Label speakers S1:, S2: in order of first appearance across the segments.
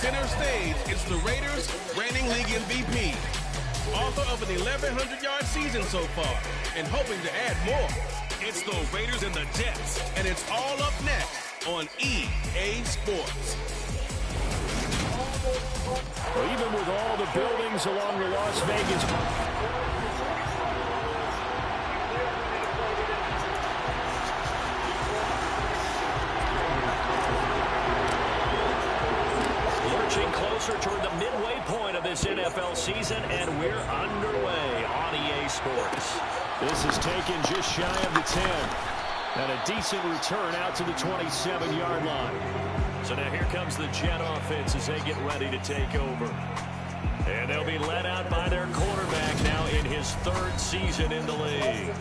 S1: center stage, it's the Raiders, reigning league MVP, author of an 1,100-yard season so far, and hoping to add more. It's the Raiders and the Jets, and it's all up next on EA Sports.
S2: Well, even with all the buildings along the Las Vegas
S3: closer toward the midway point of this NFL season, and we're underway on EA Sports.
S2: This is taken just shy of the 10. And a decent return out to the 27-yard line.
S3: So now here comes the Jet offense as they get ready to take over. And they'll be led out by their quarterback now in his third season in the league.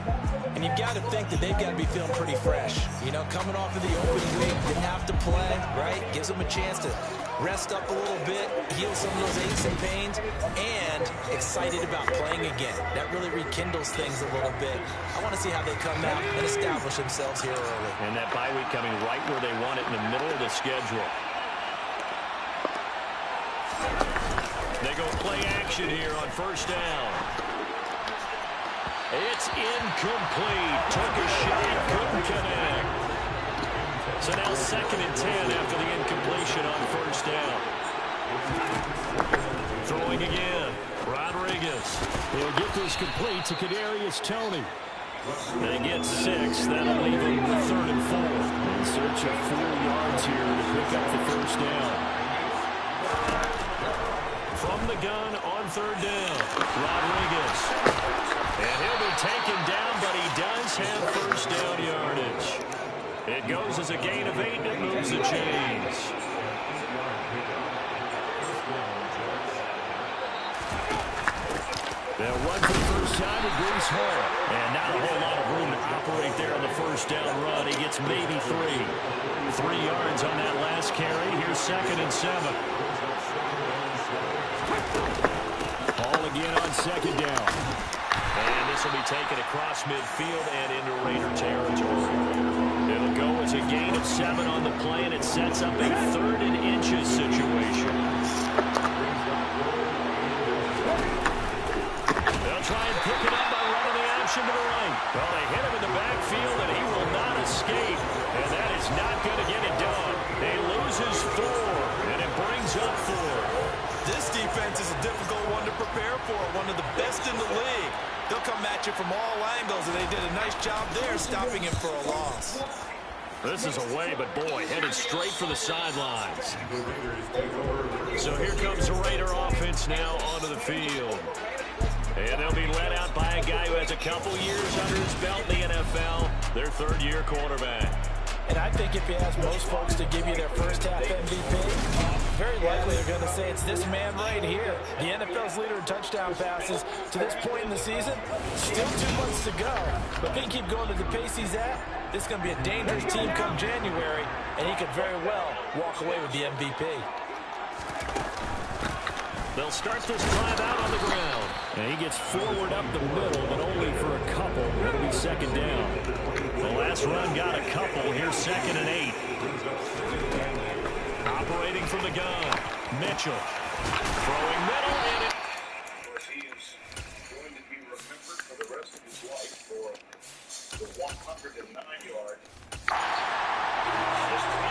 S4: And you've got to think that they've got to be feeling pretty fresh. You know, coming off of the opening week, didn't have to play, right? Gives them a chance to rest up a little bit, heal some of those aches and pains, and excited about playing again. That really rekindles things a little bit. I want to see how they come out and establish themselves here early.
S3: And that bye week coming right where they want it, in the middle of the schedule. They go play action here on first down. It's incomplete. Took a shot, couldn't connect. So now 2nd and 10 after the incompletion on first down. Throwing again. Rodriguez.
S2: He'll get this complete to Kadarius Toney.
S3: They get 6. That'll leave them with 3rd and 4.
S2: In search of 4 yards here to pick up the first down.
S3: From the gun on 3rd down. Rodriguez. And he'll be taken down, but he does have first down yardage. It goes as a gain of 8, and it moves the chains.
S2: They'll run for the first time with Breece Hall.
S3: And not a whole lot of room to operate there on the first down run. He gets maybe 3. 3 yards on that last carry. Here's 2nd and 7.
S2: Hall again on 2nd down.
S3: And this will be taken across midfield and into Raider territory. It'll go as a gain of 7 on the play, and it sets up a 3rd and inches situation. They'll try and pick it up by running the option to the right. Well, they hit him in the backfield, and he will not escape. And that is not going to get it done. He loses 4, and it brings up 4.
S4: This defense is a difficult one to prepare for, one of the best in the league. They'll come at you from all angles, and they did a nice job there stopping him for a loss.
S3: This is away, but boy, headed straight for the sidelines. So here comes the Raider offense now onto the field. And they'll be led out by a guy who has a couple years under his belt in the NFL, their 3rd-year quarterback.
S4: And I think if you ask most folks to give you their first half MVP, very likely they're going to say it's this man right here. The NFL's leader in touchdown passes to this point in the season. Still 2 months to go. But if they keep going at the pace he's at, this is going to be a dangerous team come January, and he could very well walk away with the MVP.
S3: They'll start this drive out on the ground.
S2: And he gets forward up the middle, but only for a couple. It'll be 2nd down.
S3: The last run got a couple. Here's 2nd and 8. Operating from the gun. Mitchell. Throwing middle, and it...
S5: He's going to be remembered for the rest of his life for the 109 yards.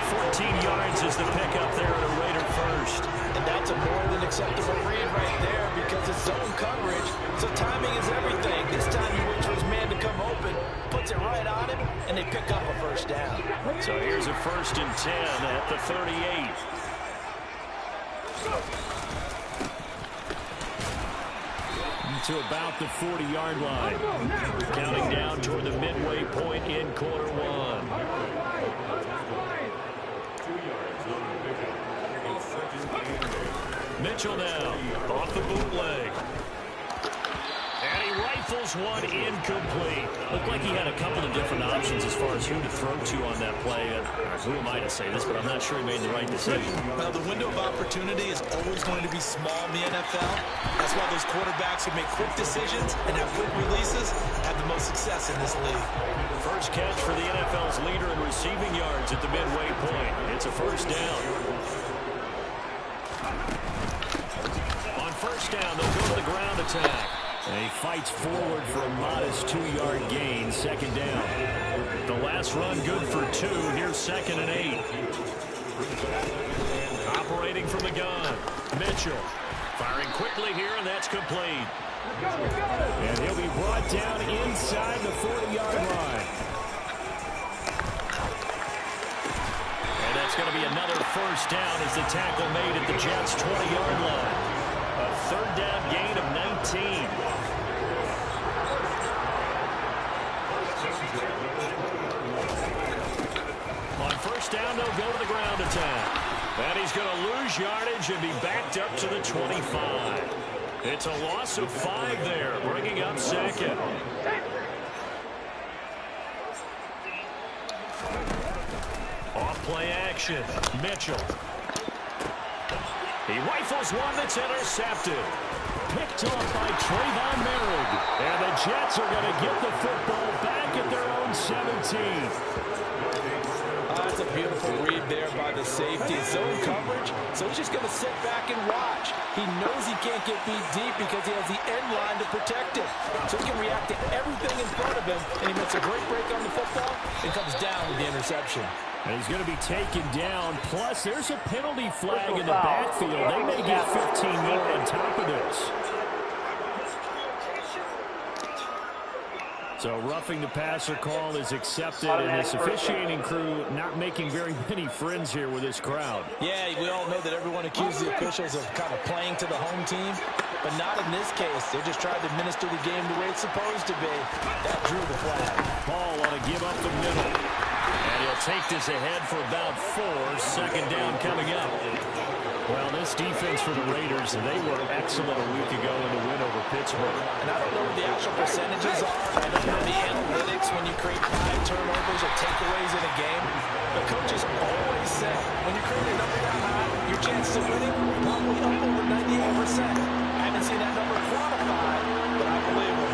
S3: 14 yards is the pickup there at a Raider first.
S4: And that's a more than acceptable read right there because it's zone coverage, so timing is everything. This time he waits for his man to come open, puts it right on him, and they pick up a first down.
S3: So here's a 1st and 10 at the 38.
S2: To about the 40-yard line.
S3: Counting down toward the midway point in quarter 1. Mitchell now off the bootleg. And he rifles one incomplete.
S6: Looked like he had a couple of different options as far as who to throw to on that play. Who am I to say this, but I'm not sure he made the right decision.
S4: Well, the window of opportunity is always going to be small in the NFL. That's why those quarterbacks who make quick decisions and have quick releases have the most success in this league.
S3: First catch for the NFL's leader in receiving yards at the midway point. It's a first down. first down. They'll go to the ground attack.
S2: And he fights forward for a modest 2-yard gain, second down.
S3: The last run good for 2. Here's 2nd and 8. Operating from the gun. Mitchell firing quickly here, and that's complete.
S2: And he'll be brought down inside the 40-yard line.
S3: And that's going to be another first down as the tackle made at the Jets' 20-yard line. A third down gain of 19. On first down, they'll go to the ground attack. And he's going to lose yardage and be backed up to the 25. It's a loss of 5 there, bringing up 2nd. Off play action. Mitchell. He rifles one that's intercepted.
S2: Picked off by Trayvon Merrick. And the Jets are going to get the football back at their own 17.
S4: That's a beautiful read there by the safety. Zone coverage, so he's just going to sit back and watch. He knows he can't get beat deep because he has the end line to protect it. So he can react to everything in front of him, and he makes a great break on the football and comes down with the interception.
S2: And he's going to be taken down. Plus, there's a penalty flag in the backfield. They may get 15 more on top of this. So roughing the passer call is accepted, and this officiating crew not making very many friends here with this crowd.
S4: Yeah, we all know that everyone accuses the officials of kind of playing to the home team, but not in this case. They just tried to administer the game the way it's supposed to be. That drew the flag.
S2: Paul on a give up the middle.
S3: And he'll take this ahead for about 4. Second down coming up.
S2: Well, this defense for the Raiders, they were excellent a week ago in the win over Pittsburgh.
S4: And I don't know what the actual percentages are. I don't know the analytics when you create 5 turnovers or takeaways in a game. But coaches always say when you create a number that high, your chances of winning probably up over 98%. I haven't seen that number quantified, but I believe it.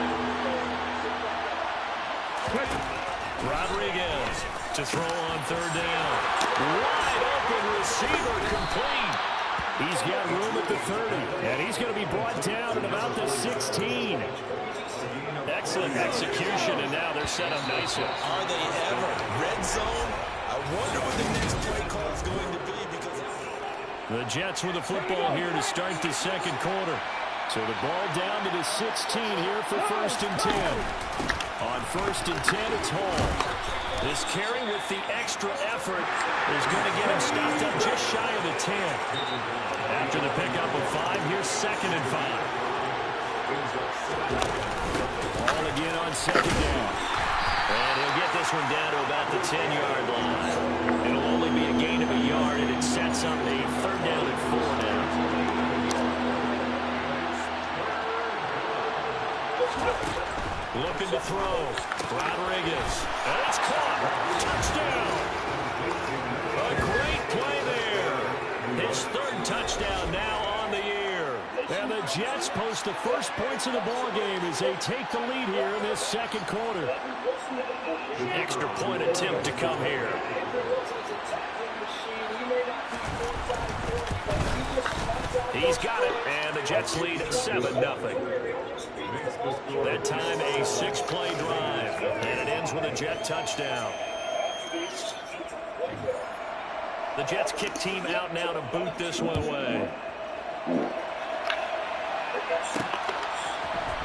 S3: Rodriguez to throw on third down. Wide open receiver complete.
S2: He's got room at the 30, and he's going to be brought down at about the 16.
S3: Excellent execution, and now they're set up nicely.
S4: Are they ever? Red zone? I wonder what the next play call is going to be because
S2: the Jets with the football here to start the second quarter. So the ball down to the 16 here for 1st and 10. On 1st and 10, it's Hall.
S3: This carry with the extra effort is going to get him stopped up just shy of the 10. After the pickup of 5, here's 2nd and 5.
S2: Ball again on 2nd down.
S3: And he'll get this one down to about the 10-yard line. It'll only be a gain of a yard, and it sets up a third down and 4 now. Looking to throw. Rodriguez. And it's caught. Touchdown. A great play there. His 3rd touchdown now on the year.
S2: And the Jets post the first points of the ball game as they take the lead here in this second quarter.
S3: Extra point attempt to come here. He's got it, and the Jets lead 7-0. That time a 6-play drive, and it ends with a Jet touchdown. The Jets kick team out now to boot this one away.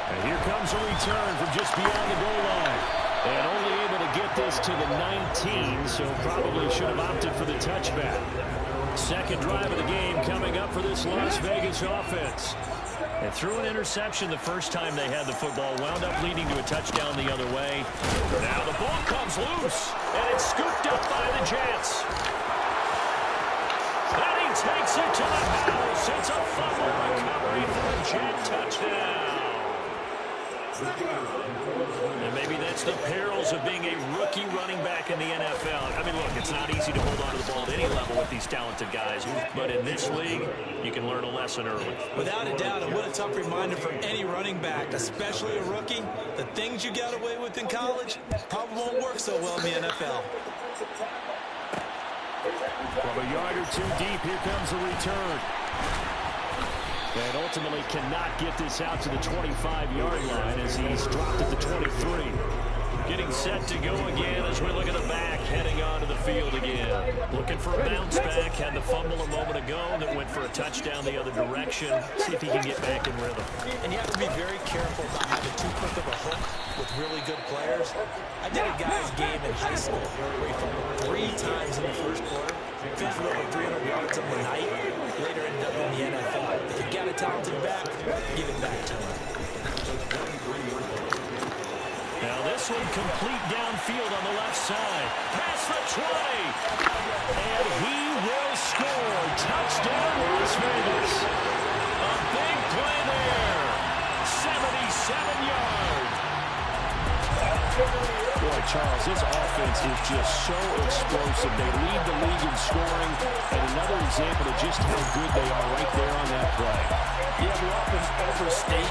S2: And here comes a return from just beyond the goal line. And only able to get this to the 19, so probably should have opted for the touchback. Second drive of the game coming up for this Las Vegas offense.
S3: And threw an interception the first time they had the football, wound up leading to a touchdown the other way. Now the ball comes loose, and it's scooped up by the Jets. And he takes it to the house. It's a fumble recovery for a Jet touchdown. And maybe that's the perils of being a rookie running back in the NFL. I mean, look, it's not easy to hold on to the ball at any level with these talented guys. But in this league, you can learn a lesson early.
S4: Without a doubt, and what a tough reminder for any running back, especially a rookie. The things you got away with in college probably won't work so well in the NFL.
S2: From a yard or 2 deep, here comes a return. And ultimately cannot get this out to the 25-yard line as he's dropped at the 23.
S3: Getting set to go again as we look at the back heading onto the field again. Looking for a bounce back. Had the fumble a moment ago that went for a touchdown the other direction. See if he can get back in rhythm.
S4: And you have to be very careful about having too quick of a hook with really good players. I did a guy's game in high school where he fumbled 3 times in the first quarter. Finished for over 300 yards on the night. Later ended up in the NFL. If you got a talented back, give it back to him.
S3: Now this one complete downfield on the left side. Pass the 20.
S2: And he will score. Touchdown, Las Vegas.
S3: A big play there. 77 yards.
S2: Boy, Charles, this offense is just so explosive. They lead the league in scoring. And another example of just how good they are right there on that play.
S4: Yeah, we often overstate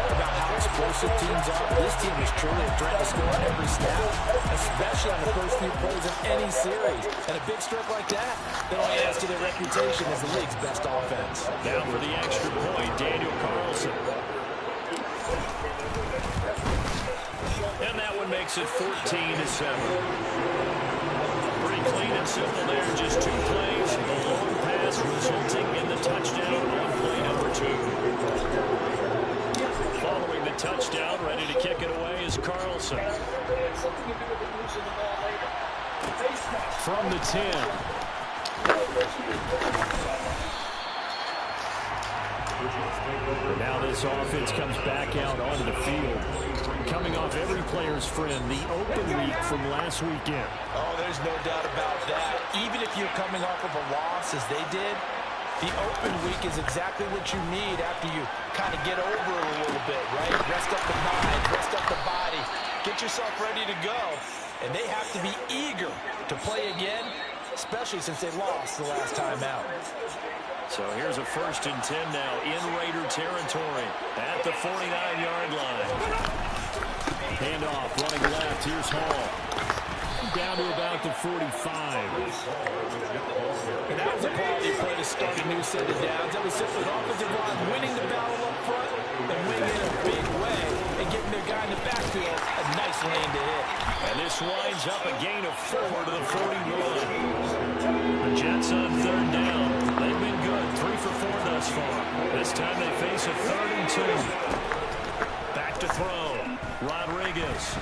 S4: about how explosive teams are. This team is truly a threat to score on every snap, especially on the first few plays of any series. And a big stroke like that only adds to their reputation as the league's best offense.
S3: Now for the extra point, Daniel Carlson. And that one makes it 14-7. Pretty clean and simple there. Just 2 plays. The long pass resulting in the touchdown on play number 2. Following the touchdown, ready to kick it away is Carlson.
S2: From the 10. Now this offense comes back out onto the field. Coming off every player's friend, the open week from last weekend.
S4: Oh, there's no doubt about that. Even if you're coming off of a loss as they did, the open week is exactly what you need after you kind of get over it a little bit, right? Rest up the mind, rest up the body, get yourself ready to go. And they have to be eager to play again, especially since they lost the last time out.
S3: So here's a 1st and 10 now in Raider territory at the 49-yard line.
S2: Handoff, running left. Here's Hall. Down to about the 45.
S4: And that was a quality play to start a new set of downs. That was simply an offensive line winning the battle up front and winning in a big way and giving their guy in the backfield a nice lane to hit.
S3: And this winds up a gain of 4 to the 41. The Jets on 3rd down. They've been good. 3 for 4 thus far. This time they face a 3rd and 2. Back to throw. Rodriguez.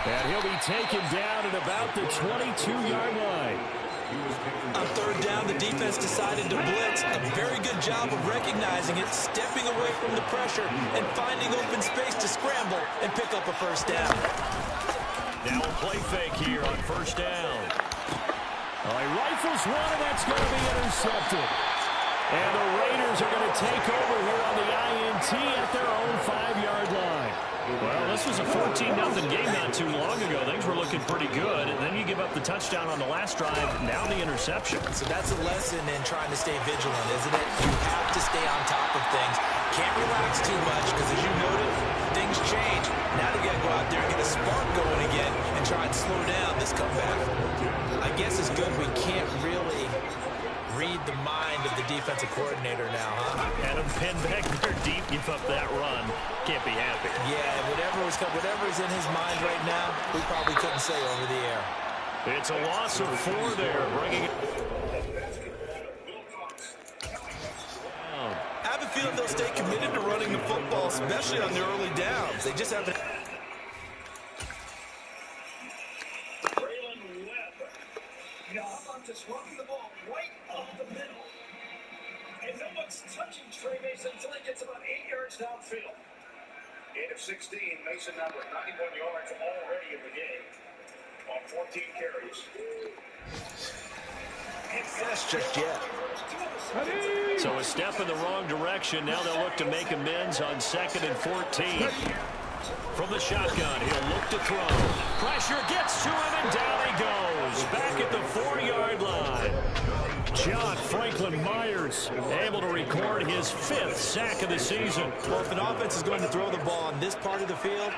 S2: And he'll be taken down at about the 22-yard line.
S4: On 3rd down, the defense decided to blitz. A very good job of recognizing it, stepping away from the pressure, and finding open space to scramble and pick up a 1st down.
S3: Now a play fake here on 1st down.
S2: He rifles one, and that's going to be intercepted. And the Raiders are going to take over here on the INT at their own 5-yard line.
S3: Well, this was a 14-0 game not too long ago. Things were looking pretty good, and then you give up the touchdown on the last drive, now the interception.
S4: So that's a lesson in trying to stay vigilant, isn't it? You have to stay on top of things. Can't relax too much, because as you noted, things change. Now they got to go out there and get a spark going again and try and slow down this comeback. I guess it's good we can't really read the mind of the defensive coordinator now, huh?
S3: Had him pinned back there deep, give up that run. Can't be happy.
S4: Yeah, whatever's in his mind right now, we probably couldn't say over the air.
S3: It's a loss of 4 there, bringing it.
S4: I have a feeling they'll stay committed to running the football, especially on the early downs. They just haven't.
S5: Just running the ball right up the middle. And no one's touching Trey Mason until he gets about 8 yards downfield. 8 of 16, Mason now with 91 yards already in the game on 14 carries.
S4: That's just yet.
S3: So a step in the wrong direction. Now they'll look to make amends on 2nd and 14. From the shotgun, he'll look to throw. Pressure gets to him, and down he goes. Back at the 4-yard line.
S2: John Franklin Myers able to record his 5th sack of the season.
S4: Well, if an offense is going to throw the ball on this part of the field,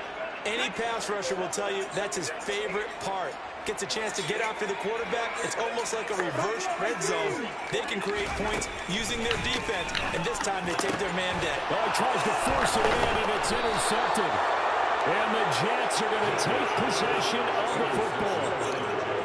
S4: Any pass rusher will tell you that's his favorite part. Gets a chance to get after the quarterback. It's almost like a reverse red zone. They can create points using their defense, and this time they take their man down.
S2: Oh, he tries to force it in, and it's intercepted. And the Jets are going to take possession of the football.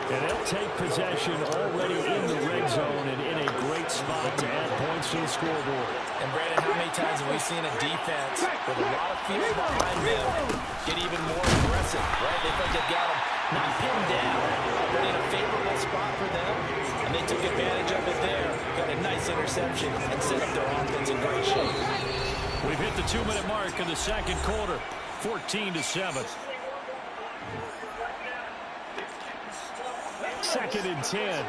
S2: And they'll take possession already in the red zone and in a great spot to add points to the scoreboard.
S4: And, Brandon, how many times have we seen a defense with a lot of field behind them get even more aggressive, right? They think they've got them not pinned down, but in a favorable spot for them, and they took advantage of it there. Got a nice interception and set up their offense in great shape.
S2: We've hit the 2-minute mark in the second quarter, 14-7. Second and 10.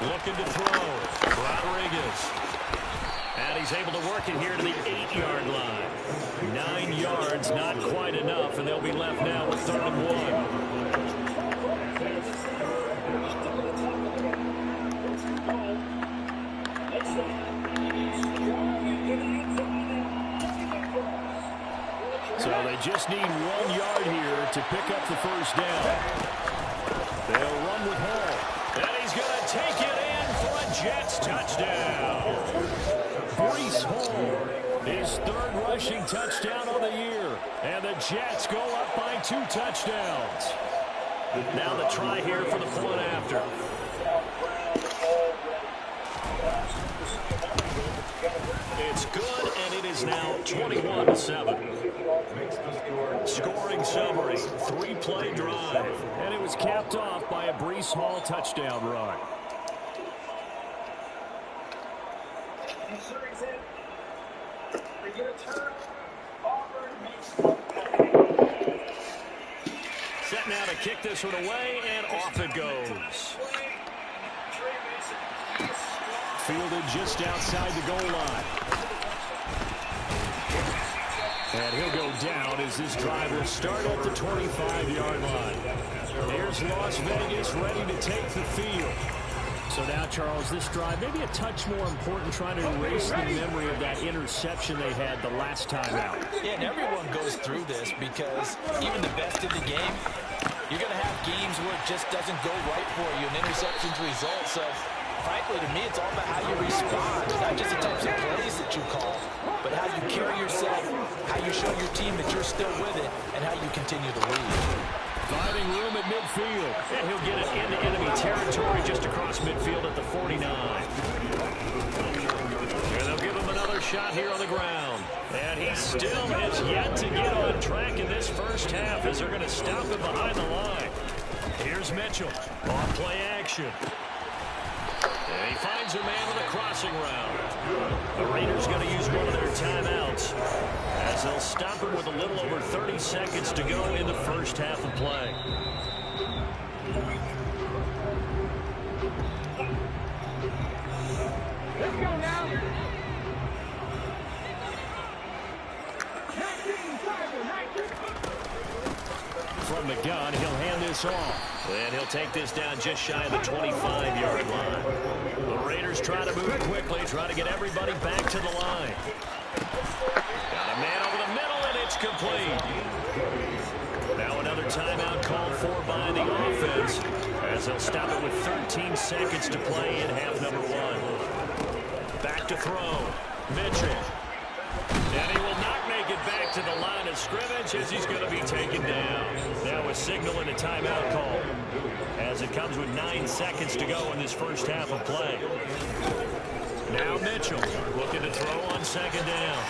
S3: Looking to throw. Rodriguez. And he's able to work it here to the 8-yard line.
S2: 9 yards, not quite enough, and they'll be left now with 3rd and 1. So they just need 1 yard here to pick up the first down. They'll run with Hall.
S3: And he's going to take it in for a Jets touchdown.
S2: Breece Hall, his 3rd rushing touchdown of the year. And the Jets go up by 2 touchdowns.
S3: Now the try here for the point after. It's good, and it is now 21-7. Scoring summary, 3-play drive.
S2: And it was capped off by a Breece Hall touchdown run.
S3: Set now to kick this one away, and off it goes.
S2: Fielded just outside the goal line. And he'll go down as this drive will start at the 25-yard line. Here's Las Vegas ready to take the field. So now, Charles, this drive maybe a touch more important, trying to erase the memory of that interception they had the last time out.
S4: Yeah, and everyone goes through this because even the best in the game, you're going to have games where it just doesn't go right for you, and interceptions result. So, frankly, to me, it's all about how you respond, not just the types of plays that you call, but how you carry yourself, how you show your team that you're still with it, and how you continue to lead.
S2: Finding room at midfield.
S3: And he'll get it into enemy territory just across midfield at the 49. And they'll give him another shot here on the ground. And he still has yet to get on track in this first half as they're going to stop him behind the line. Here's Mitchell. Off play action. And he finds a man on the crossing route. The Raiders going to use one of their timeouts as they'll stop him with a little over 30 seconds to go in the first half of play.
S7: Let's go now.
S2: From the gun, he'll hand this off.
S3: And he'll take this down just shy of the 25-yard line. The Raiders try to move quickly, try to get everybody back to the line. Got a man over the middle, and it's complete. Now another timeout called for by the offense as they'll stop it with 13 seconds to play in half number 1. Back to throw. Mitchell. And he will not make it back to the line of scrimmage as he's going to be taken down. Now a signal and a timeout call as it comes with 9 seconds to go in this first half of play. Now Mitchell looking to throw on second down.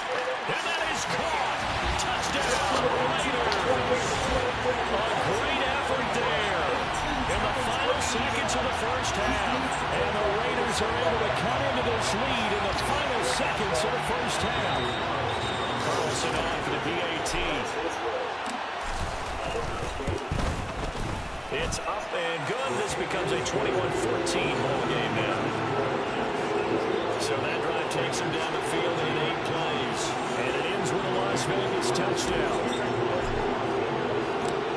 S3: And that is caught. Touchdown, Raiders. A great effort there in the final seconds of the first half.
S2: And the Raiders are able to cut into this lead in the final seconds of the first half.
S3: Carlson on for the PAT. It's up and good. This becomes a 21-14 ball game now. So that drive takes him down the field in 8 plays.
S2: And it ends with a Las Vegas touchdown.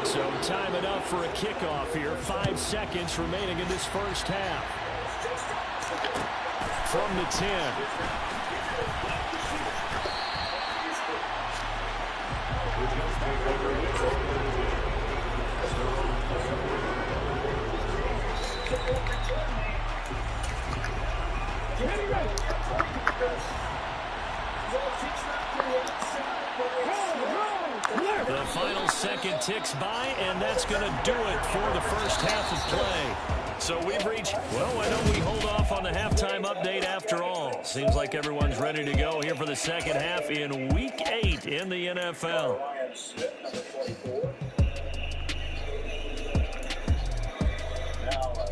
S2: So time enough for a kickoff here. 5 seconds remaining in this first half. from the 10.
S3: The final second ticks by, and that's going to do it for the first half of play. So we've reached, well, why don't we hold off on the halftime update after all? Seems like everyone's ready to go here for the second half in Week 8 in the NFL.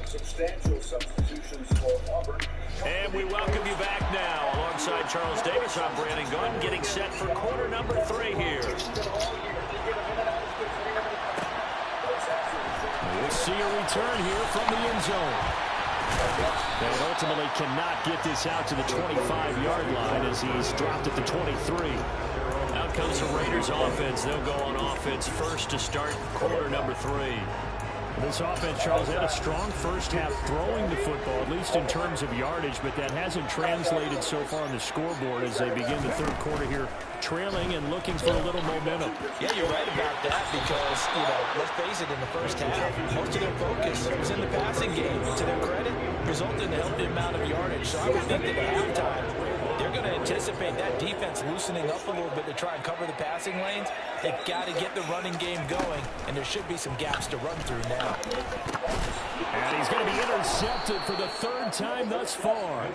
S5: Substantial substitutions for Auburn.
S3: And we welcome you back now. Alongside Charles Davis, I'm Brandon Gunn, getting set for quarter number 3 here.
S2: We'll see a return here from the end zone. And ultimately cannot get this out to the 25-yard line as he's dropped at the 23.
S3: Out comes the Raiders offense. They'll go on offense first to start quarter number 3.
S2: This offense, Charles, had a strong first half throwing the football, at least in terms of yardage, but that hasn't translated so far on the scoreboard as they begin the third quarter here, trailing and looking for a little momentum.
S4: Yeah, you're right about that because, let's face it, in the first half, most of their focus was in the passing game. And to their credit, resulted in a healthy amount of yardage. So I would think that at halftime, they're going to anticipate that defense loosening up a little bit to try and cover the passing lanes. They've got to get the running game going, and there should be some gaps to run through now.
S2: And he's going to be intercepted for the third time thus far.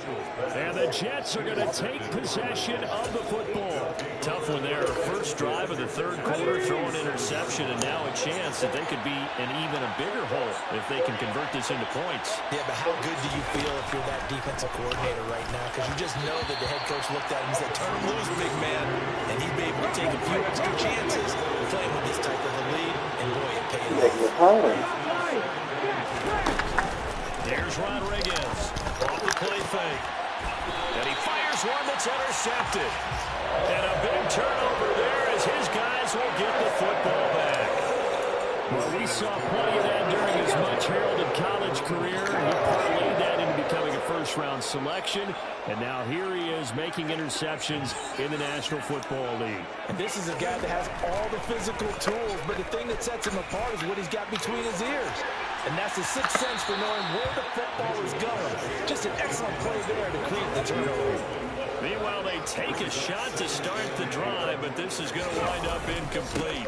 S2: And the Jets are going to take possession of the football.
S3: Tough one there. First drive of the third quarter, throw an interception, and now a chance that they could be in even a bigger hole if they can convert this into points.
S4: Yeah, but how good do you feel if you're that defensive coordinator right now? Because you just know that the head coach looked at him and said, turn him loose, big man. And he'd be able to take a few extra chances playing with this type of a lead. And boy, it paid off.
S3: There's Rodriguez off the play fake. And he fires one that's intercepted. And a big turnover there as his guys will get the football back.
S2: Well, we saw plenty of that during his much-heralded college career. He parlayed that into becoming a first-round selection. And now here he is making interceptions in the National Football League.
S4: And this is a guy that has all the physical tools, but the thing that sets him apart is what he's got between his ears. And that's the sixth sense for knowing where the football is going. Just an excellent play there to create the turnover.
S3: Meanwhile, they take a shot to start the drive, but this is going to wind up incomplete.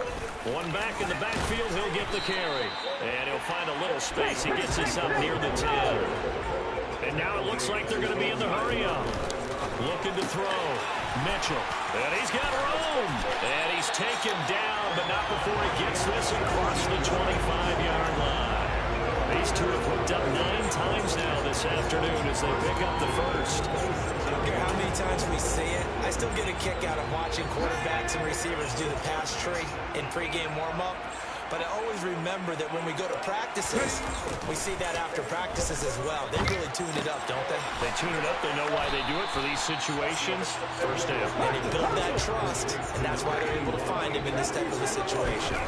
S3: One back in the backfield, he'll get the carry. And he'll find a little space. He gets this up near the 10. And now it looks like they're going to be in the hurry-up. Looking to throw. Mitchell. And he's got room. And he's taken down, but not before he gets this across the 25-yard line. These two have hooked up 9 times now this afternoon as they pick up the first.
S4: I don't care how many times we see it. I still get a kick out of watching quarterbacks and receivers do the pass tree in pregame warm-up. But I always remember that when we go to practices, we see that after practices as well. They really tune it up, don't they?
S3: They tune it up. They know why they do it for these situations. First down.
S4: And they build that trust, and that's why they're able to find him in this type of a situation.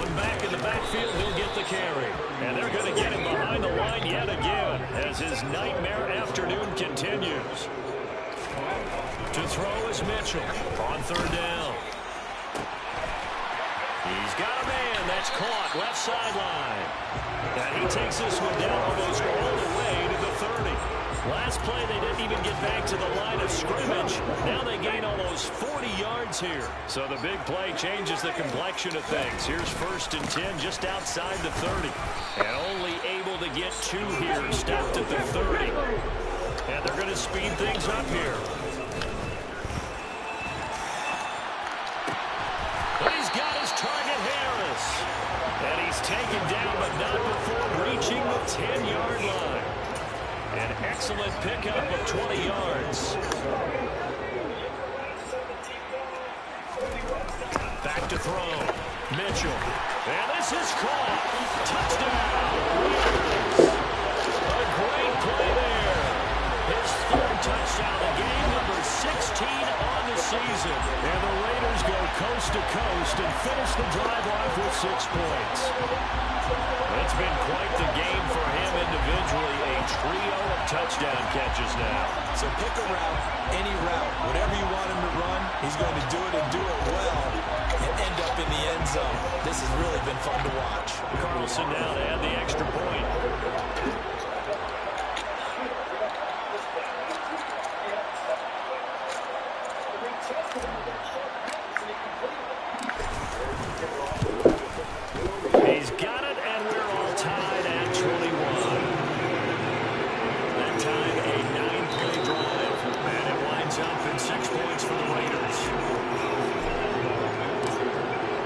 S3: One back in the backfield, he'll get the carry. And they're going to get him behind the line yet again as his nightmare afternoon continues. To throw is Mitchell on third down. He's got a man that's caught left sideline. And he takes this one down almost all the way to the 30. Last play, they didn't even get back to the line of scrimmage. Now they gain almost 40 yards here. So the big play changes the complexion of things. Here's 1st and 10 just outside the 30. And only able to get 2 here, stopped at the 30. And they're going to speed things up here. But he's got his target, Harris. And he's taken down, but not before reaching the 10-yard line. An excellent pickup of 20 yards. Back to throw. Mitchell. And this is caught. Touchdown. A great play there. His 3rd touchdown of the game, number 16 on the season. And the Raiders go coast to coast and finish the drive off with 6 points. It's been quite the game for him individually. A trio of touchdown catches now.
S4: So pick a route, any route, whatever you want him to run, he's going to do it and do it well and end up in the end zone. This has really been fun to watch.
S3: Carlson now to add the extra point. He's got it, and we're all tied at 21. That time, a 9-play drive, and it winds up in 6 points for the Raiders.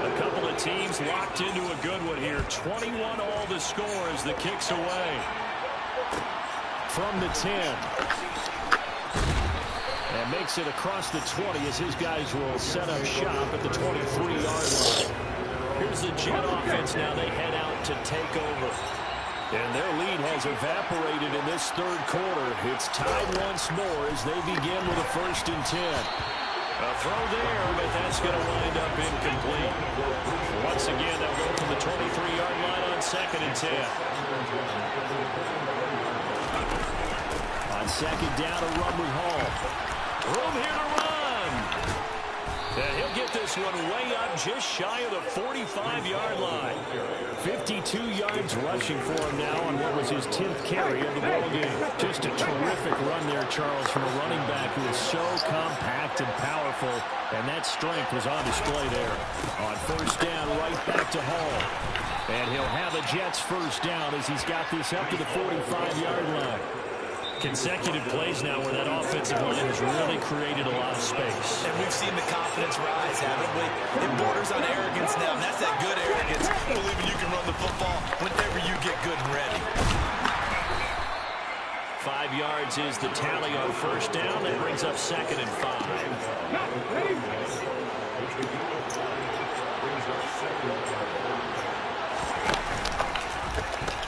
S3: A couple of teams locked into a good one here. 21 all the score as the kick's away.
S2: From the 10. And makes it across the 20 as his guys will set up shop at the 23-yard line.
S3: Here's the Jet offense now. They head out to take over.
S2: And their lead has evaporated in this third quarter. It's tied once more as they begin with a 1st and 10.
S3: A throw there, but that's going to wind up incomplete. Once again, they'll go from the 23-yard line on 2nd and 10.
S2: On 2nd down, a run with Hall.
S3: Room here to run. And he'll get this one way up just shy of the 45-yard line.
S2: 52 yards rushing for him now on what was his 10th carry of the ball game. Just a terrific run there, Charles, from a running back who is so compact and powerful, and that strength was on display there. On 1st down, right back to Hall. And he'll have a Jets 1st down as he's got this up to the 45-yard line.
S3: Consecutive plays now where that offensive line has really created a lot of space.
S4: And we've seen the confidence rise, haven't we? It borders on arrogance now, and that's that good arrogance, believing you can run the football whenever you get good and ready.
S3: 5 yards is the tally on 1st down. That brings up 2nd and 5.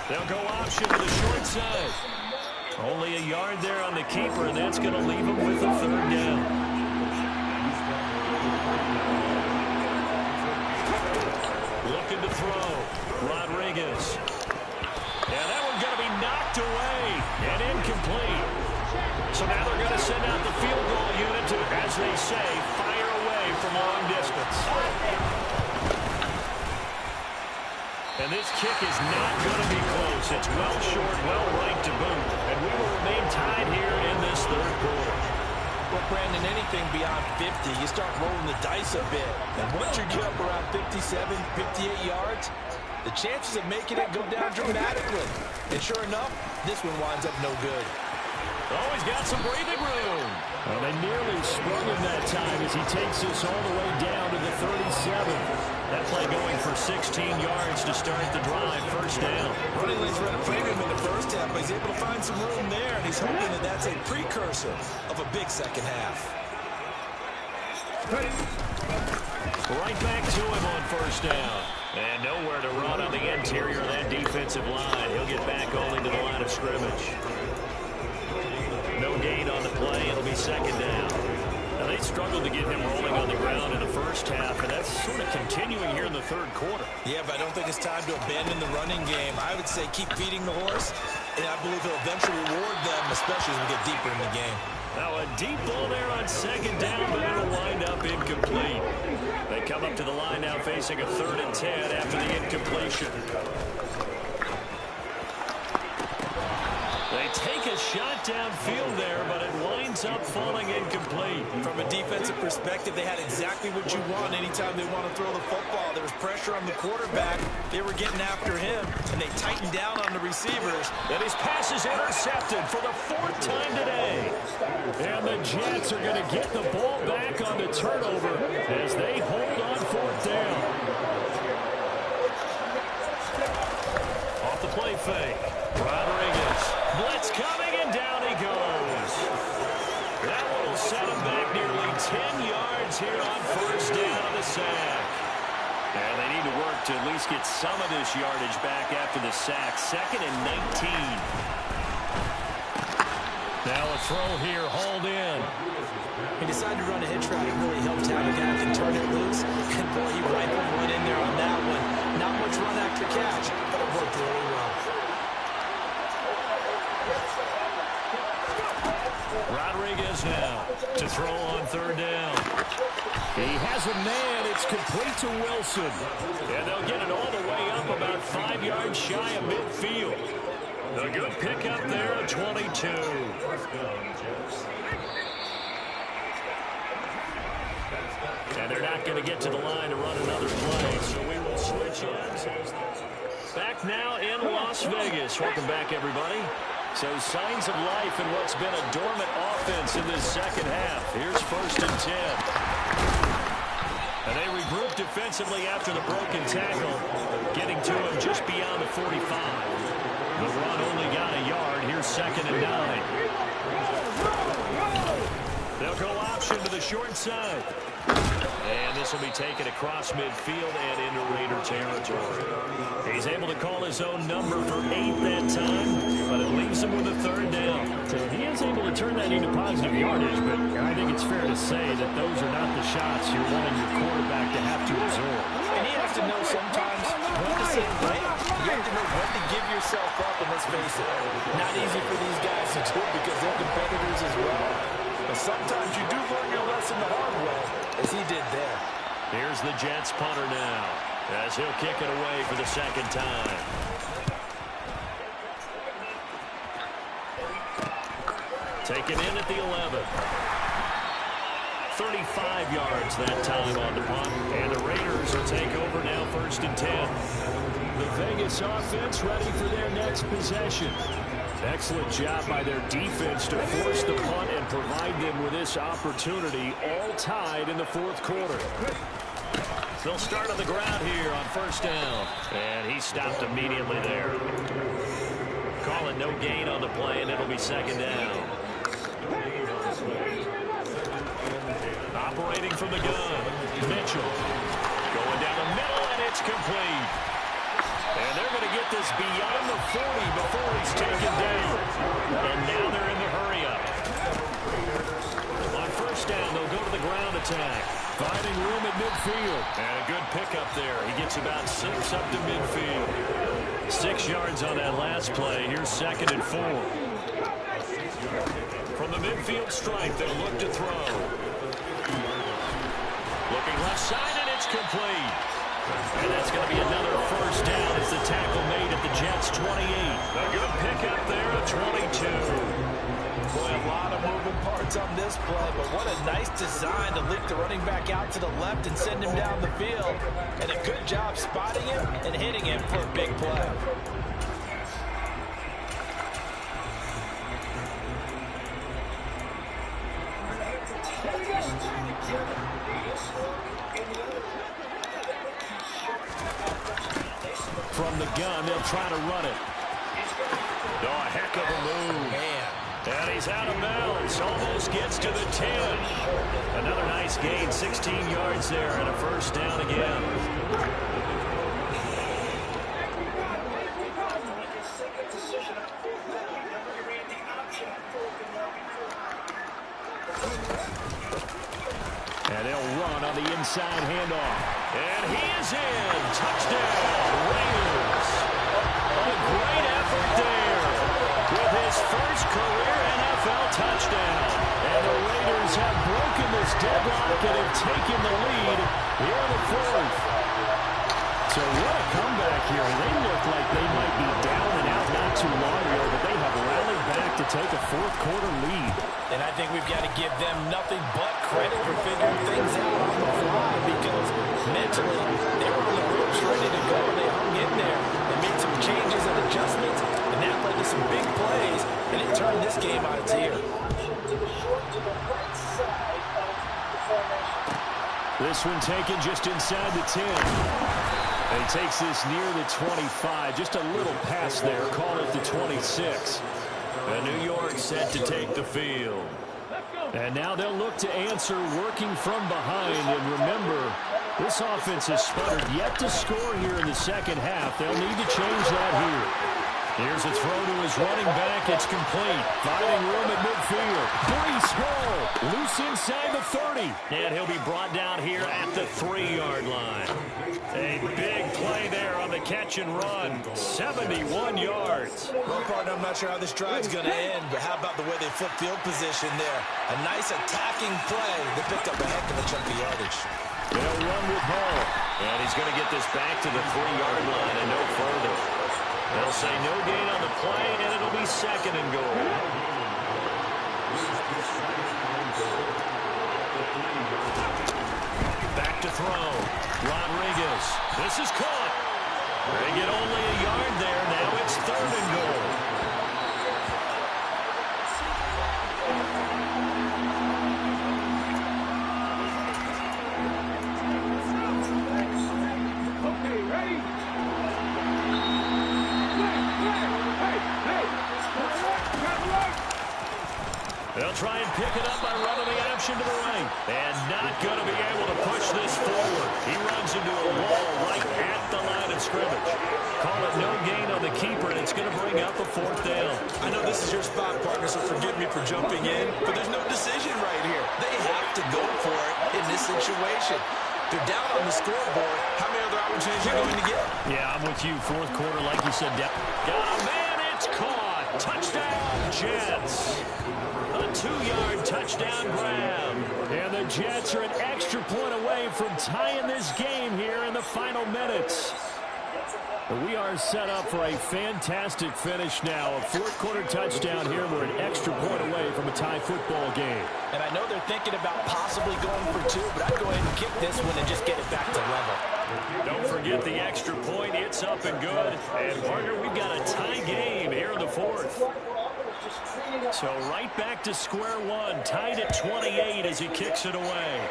S3: They'll go option to the short side. Only a yard there on the keeper, and that's going to leave him with a 3rd down. Looking to throw. Rodriguez. And that one's going to be knocked away and incomplete. So now they're going to send out the field goal unit to, as they say, fire away from long distance. And this kick is not going to be close. It's well short, well right to boot. And we will remain tied here in this 3rd quarter.
S4: Well, Brandon, anything beyond 50, you start rolling the dice a bit. And once you get up around 57, 58 yards, the chances of making it go down dramatically. And sure enough, this one winds up no good.
S3: Oh, he's got some breathing room.
S2: Well, they nearly sprung him that time as he takes this all the way down to the 37.
S3: That play going for 16 yards to start the drive. 1st down.
S4: Running lanes ran a premium in the 1st half, but he's able to find some room there, and he's hoping that that's a precursor of a big 2nd half.
S3: Right back to him on 1st down. And nowhere to run on the interior of that defensive line. He'll get back only to the line of scrimmage. No gain on the play. It'll be 2nd down. Now, they struggled to get him rolling on the ground in the 1st half, and that's sort of continuing here in the 3rd quarter.
S4: Yeah, but I don't think it's time to abandon the running game. I would say keep feeding the horse, and I believe he'll eventually reward them, especially as we get deeper in the game.
S3: Now, a deep ball there on 2nd down, but it'll wind up incomplete. They come up to the line now facing a 3rd and 10 after the incompletion. They take a shot downfield there, but it winds up falling incomplete.
S4: From a defensive perspective, they had exactly what you want anytime they want to throw the football. There was pressure on the quarterback. They were getting after him, and they tightened down on the receivers.
S3: And his pass is intercepted for the 4th time today.
S2: And the Jets are going to get the ball back on the turnover as they hold on 4th down.
S3: Off the play fake. Rodriguez. Blitz coming, and down he goes. That one will set him back nearly 10 yards here on 1st down of the sack. And they need to work to at least get some of this yardage back after the sack. 2nd and 19. Now a throw here, hauled in.
S4: He decided to run a hitch route. It really helped out. A guy can turn it loose. And boy, he rifled one in there on that one. Not much run after catch, but it worked really well.
S3: Rodriguez now to throw on third down.
S2: He has a man. It's complete to Wilson.
S3: And they'll get it all the way up about 5 yards shy of midfield. A good pickup there at 22. And they're not going to get to the line to run another play, so we will switch ends. Back now in Las Vegas. Welcome back, everybody.
S2: So signs of life in what's been a dormant offense in this second half. Here's 1st and 10.
S3: And they regroup defensively after the broken tackle, getting to him just beyond the 45. The run only got a yard. Here's 2nd and 9. They'll go option to the short side. And this will be taken across midfield and into Raider territory. He's able to call his own number for 8 that time, but it leaves him with a 3rd down.
S2: So he is able to turn that into positive yardage, but I think it's fair to say that those are not the shots you're wanting your quarterback to have to absorb.
S4: And he has to know sometimes when to say right. You have to know when to give yourself up, and let's face it, not easy for these guys to do because they're competitors as well. But sometimes you do learn your lesson the hard way, as he did there.
S3: Here's the Jets punter now, as he'll kick it away for the 2nd time. Taken in at the 11. 35 yards that time on the punt. And the Raiders will take over now 1st and 10.
S2: The Vegas offense ready for their next possession. Excellent job by their defense to force the punt and provide them with this opportunity, all tied in the 4th quarter.
S3: They'll start on the ground here on 1st down. And he stopped immediately there. Calling no gain on the play, and it'll be 2nd down. Operating from the gun, Mitchell. Going down the middle, and it's complete. And they're going to get this beyond the 40 before he's taken down. And now they're in the hurry-up. On 1st down, they'll go to the ground attack.
S2: Finding room at midfield.
S3: And a good pickup there. He gets about 6 up to midfield. 6 yards on that last play. Here's 2nd and 4. From the midfield stripe, they'll look to throw. Looking left side, and it's complete. And that's going to be another 1st down as the tackle made at the Jets' 28. A good pickup there at 22.
S4: Boy, a lot of moving parts on this play, but what a nice design to leak the running back out to the left and send him down the field. And a good job spotting him and hitting him for a big play.
S2: From the gun, they'll try to run it.
S3: Oh, a heck of a move.
S4: Man.
S3: And he's out of bounds. Almost gets to the 10. Another nice gain, 16 yards there, and a 1st down again.
S2: And they'll run on the inside handoff.
S3: And he is in. Touchdown, Raiders. A great effort there with his first career NFL touchdown.
S2: And the Raiders have broken this deadlock and have taken the lead here in the 4th. So what a comeback here. They look like they might be down and out not too long ago, but they have rallied back to take a 4th quarter lead.
S4: And I think we've got to give them nothing but credit for figuring things out on the fly, because mentally they were on the ropes ready to go. They hung in there and made some changes and adjustments, and that led to some big plays, and it turned this game on its ear.
S2: This one taken just inside the 10. And he takes this near the 25. Just a little pass there. Call it the 26.
S3: And New York set to take the field.
S2: And now they'll look to answer working from behind. And remember, this offense has sputtered yet to score here in the second half. They'll need to change that here. Here's a throw to his running back. It's complete. Finding room at midfield. Brees Hall, loose inside the 30.
S3: And he'll be brought down here at the 3-yard line. A big play there on the catch and run. 71 yards.
S4: Well, partner, I'm not sure how this drive's going to end, but how about the way they flip field position there? A nice attacking play. They picked up a heck of a chunk of yardage.
S2: They'll run with Hall.
S3: And he's going to get this back to the 3-yard line and no further. They'll say no gain on the play, and it'll be 2nd and goal. Back to throw. Rodriguez. This is caught. They get only a yard there. Now it's 3rd and goal. They'll try and pick it up by running the option to the right. And not going to be able to push this forward. He runs into a wall right at the line of scrimmage. Call it no gain on the keeper, and it's going to bring up a 4th down.
S4: I know this is your spot, partner, so forgive me for jumping in, but there's no decision right here. They have to go for it in this situation. They're down on the scoreboard. How many other opportunities are you going to get?
S2: Yeah, I'm with you. 4th quarter, like you said.
S3: Got a man, it's caught. Touchdown, Jets. A 2-yard touchdown grab.
S2: And the Jets are an extra point away from tying this game here in the final minutes. We are set up for a fantastic finish now. A 4th quarter touchdown here. We're an extra point away from a tie football game.
S4: And I know they're thinking about possibly going for 2, but I'd go ahead and kick this one and just get it back to level.
S3: Don't forget the extra point. It's up and good. And, partner, we've got a tie game here in the 4th.
S2: So right back to square one, tied at 28 as he kicks it away.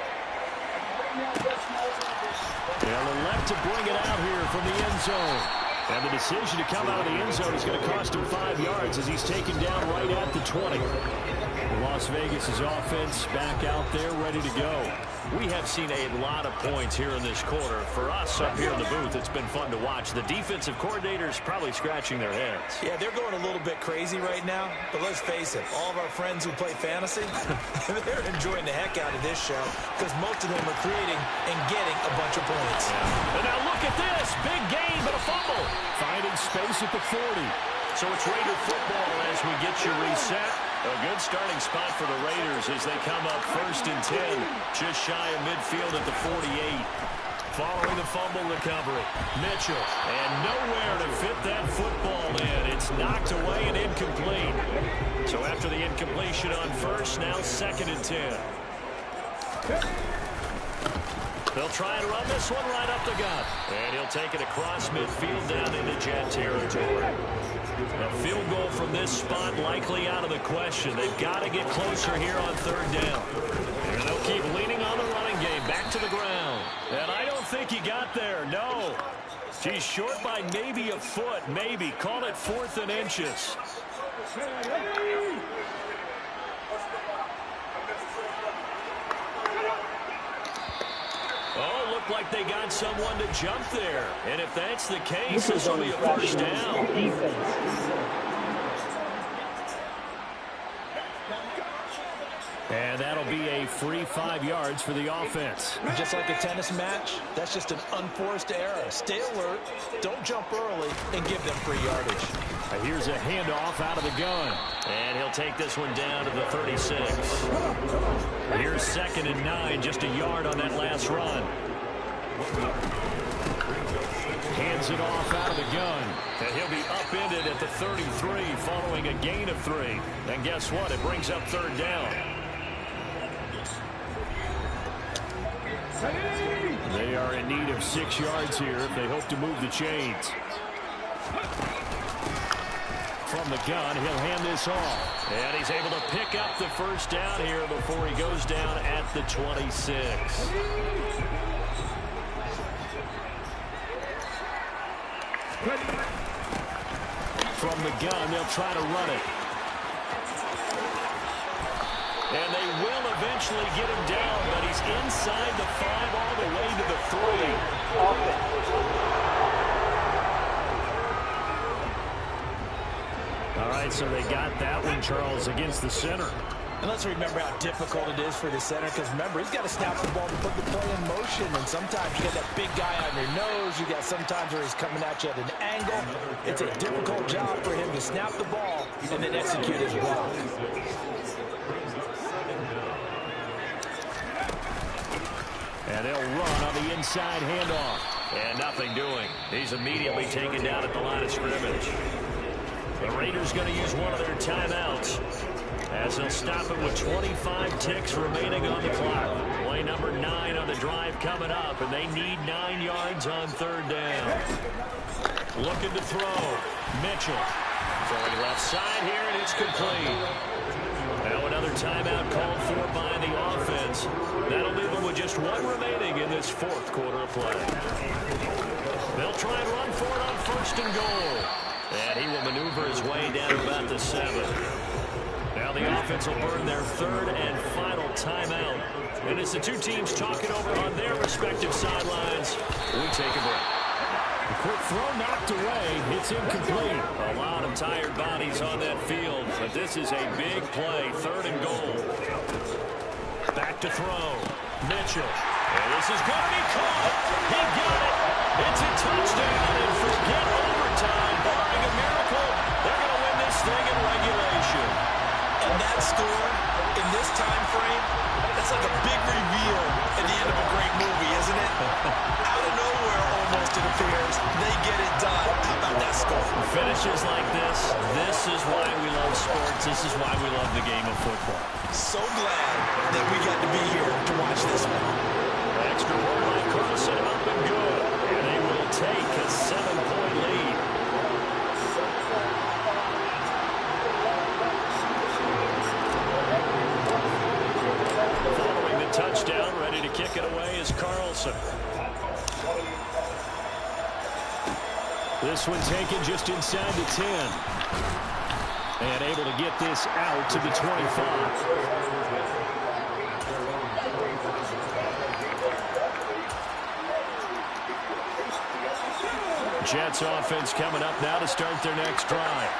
S2: They'll elect to bring it out here from the end zone. And the decision to come out of the end zone is going to cost him 5 yards as he's taken down right at the 20. Las Vegas' offense back out there ready to go.
S3: We have seen a lot of points here in this quarter. For us up here in the booth, it's been fun to watch. The defensive coordinators probably scratching their heads.
S4: Yeah, they're going a little bit crazy right now. But let's face it, all of our friends who play fantasy, they're enjoying the heck out of this show because most of them are creating and getting a bunch of points.
S3: Yeah. And now look at this. Big gain, but a fumble.
S2: Finding space at the 40.
S3: So it's Raider football as we get you reset. A good starting spot for the Raiders as they come up 1st and 10, just shy of midfield at the 48. Following the fumble recovery, Mitchell, and nowhere to fit that football in. It's knocked away and incomplete. So after the incompletion on 1st, now 2nd and 10. They'll try and run this one right up the gut. And he'll take it across midfield down into Jet territory. A field goal from this spot likely out of the question. They've got to get closer here on 3rd down. And they'll keep leaning on the running game back to the ground. And I don't think he got there, no. He's short by maybe a foot, maybe. Call it 4th and inches. Oh, looked like they got someone to jump there. And if that's the case, this will be a 1st down.
S2: And that'll be a free 5 yards for the offense.
S4: Just like a tennis match, that's just an unforced error. Stay alert, don't jump early, and give them free yardage.
S2: Here's a handoff out of the gun.
S3: And he'll take this one down to the 36.
S2: Here's 2nd and 9, just a yard on that last run. Hands it off out of the gun.
S3: And he'll be upended at the 33 following a gain of 3. And guess what? It brings up 3rd down.
S2: They are in need of 6 yards here if they hope to move the chains. From the gun, he'll hand this off.
S3: And he's able to pick up the 1st down here before he goes down at the 26.
S2: From the gun, they'll try to run it.
S3: And they will eventually get him down, but he's inside the 5 all the way to the 3.
S2: All right, so they got that one, Charles, against the center.
S4: And let's remember how difficult it is for the center, because remember, he's got to snap the ball to put the play in motion, and sometimes you got that big guy on your nose. You got sometimes where he's coming at you at an angle. It's a difficult job for him to snap the ball and then execute his block.
S2: And they'll run on the inside handoff.
S3: And nothing doing. He's immediately taken down at the line of scrimmage. The Raiders going to use one of their timeouts, as they'll stop it with 25 ticks remaining on the clock. Play number 9 on the drive coming up, and they need 9 yards on third down. Looking to throw. Mitchell. Throwing left side here, and it's complete. Now another timeout called for by the offense. That'll leave them with just 1 remaining in this fourth quarter of play. They'll try and run for it on first and goal. And he will maneuver his way down to about the 7. Now the offense will burn their third and final timeout. And as the two teams talking over on their respective sidelines, we take a break.
S2: The quick throw knocked away. It's incomplete.
S3: A lot of tired bodies on that field, but this is a big play. Third and goal. Back to throw. Mitchell. And this is going to be caught. He got it. It's a touchdown, and forget overtime. Barring a miracle, they're going to win this thing in regulation.
S4: And that score, in this time frame, that's like a big reveal at the end of a great movie, isn't it? Out of nowhere, almost, it appears, they get it done. How about that score?
S3: Finishes like this is why we love sports. This is why we love the game of football.
S4: So glad that we got to be here to watch this one.
S3: Extra point by Carlson, up and good. And they will take a 7-point lead. Following the touchdown, ready to kick it away is Carlson.
S2: This one taken just inside the 10. And able to get this out to the 25.
S3: Jets offense coming up now to start their next drive.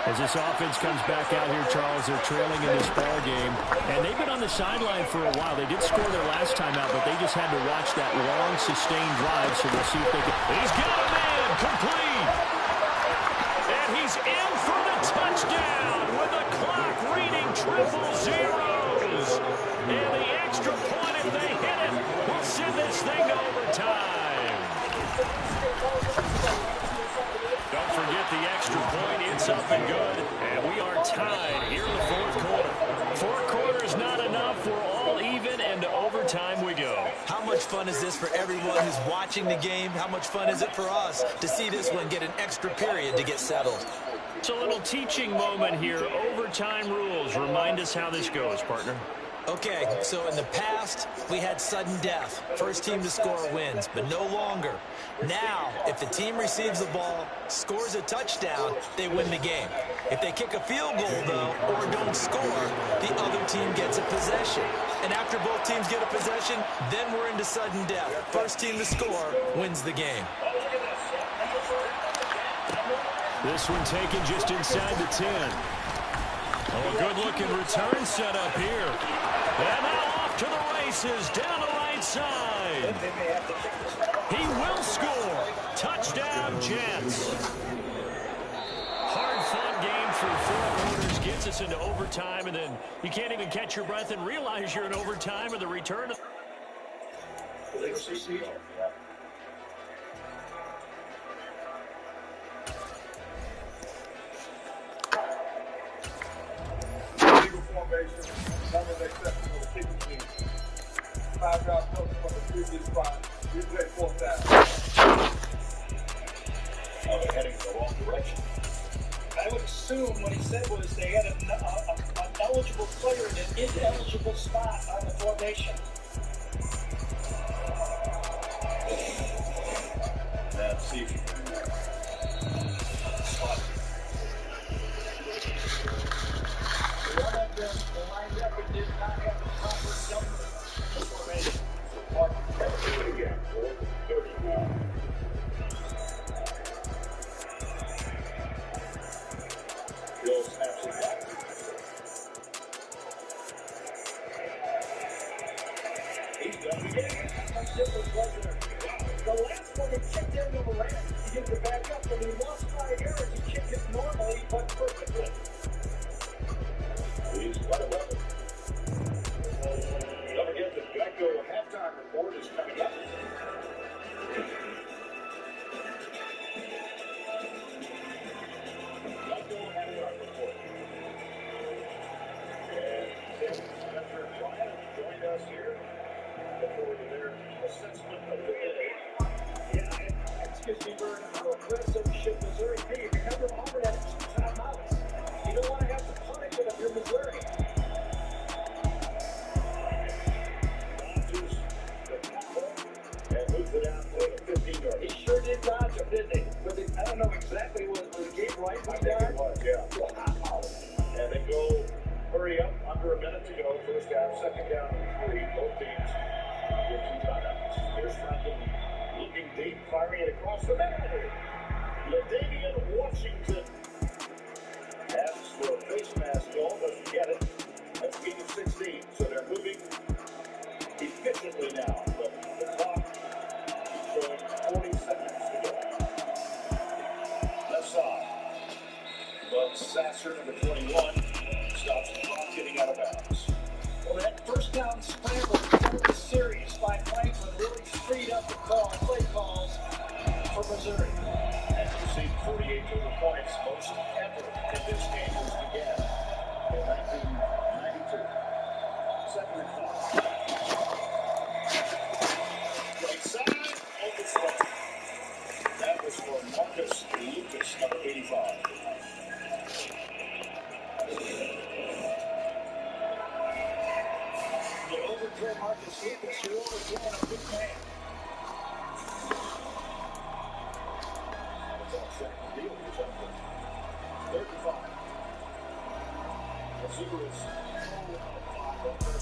S2: As this offense comes back out here, Charles, they're trailing in this ball game. And they've been on the sideline for a while. They did score their last time out, but they just had to watch that long, sustained drive. So we'll see if they can.
S3: He's got a man complete. And he's in for the touchdown with the clock reading triple zeros. And the extra point, if they hit it, will send this thing to overtime. Don't forget the extra point. It's up and good. And we are tied here in the fourth quarter. 4 quarters not enough. We're all even, and to overtime we go.
S4: How much fun is this for everyone who's watching the game? How much fun is it for us to see this one get an extra period to get settled?
S3: It's a little teaching moment here. Overtime rules. Remind us how this goes, partner.
S4: Okay, so in the past, we had sudden death. First team to score wins, but no longer. Now, if the team receives the ball, scores a touchdown, they win the game. If they kick a field goal, though, or don't score, the other team gets a possession. And after both teams get a possession, then we're into sudden death. First team to score wins the game.
S2: This one taken just inside the 10.
S3: Oh, a good-looking return set up here. And now off to the races down the right side. He will score. Touchdown, Jets. Hard-fought game for 4 quarters. Gets us into overtime, and then you can't even catch your breath and realize you're in overtime with the return.
S5: Numbers exceptional to kicking team. 5-yard penalty from the previous spot. We play 4th down.
S7: They're heading in the wrong direction.
S5: I would assume what he said was they had an eligible player in an ineligible spot on the formation.
S7: Let's see if you can spot.
S5: The linebacker did not have the proper jumper in the formation.
S7: Do it again. 4th and 30 now.
S5: Joined us here before their assessment of the day. Yeah, excuse me, Bird. How aggressive should Missouri be? Remember, Auburn had some timeouts. You don't want to have to punish it if you're Missouri. Dodges the tackle and moves it out for the 15-yard. He sure did dodge him, didn't he? I don't know exactly what was the game right. I think it was, yeah. Wow. And they go hurry up, under a minute to go. First down, second down, and 3. Both teams with 2 timeouts. Here's Franklin looking deep, firing it across the middle. LaDavian Washington asks for a face mask goal, doesn't get it. That's gain of 16. So they're moving efficiently now. But the clock is showing 40 seconds to go. Left side. But Sasser, number 21, stops the clock getting out of bounds. Well, that first down scramble started the series by Franklin really freed up the play calls for Missouri. And you see 48 total points, most ever in this game was began in 1992. Second and 5. Right side, open front. That was for Marcus Lucas, number 85. You overthrow Marcus Lucas, you're overthrowing a big man. That's all set the deal for something. 35. Missouri's 4 out of 5 over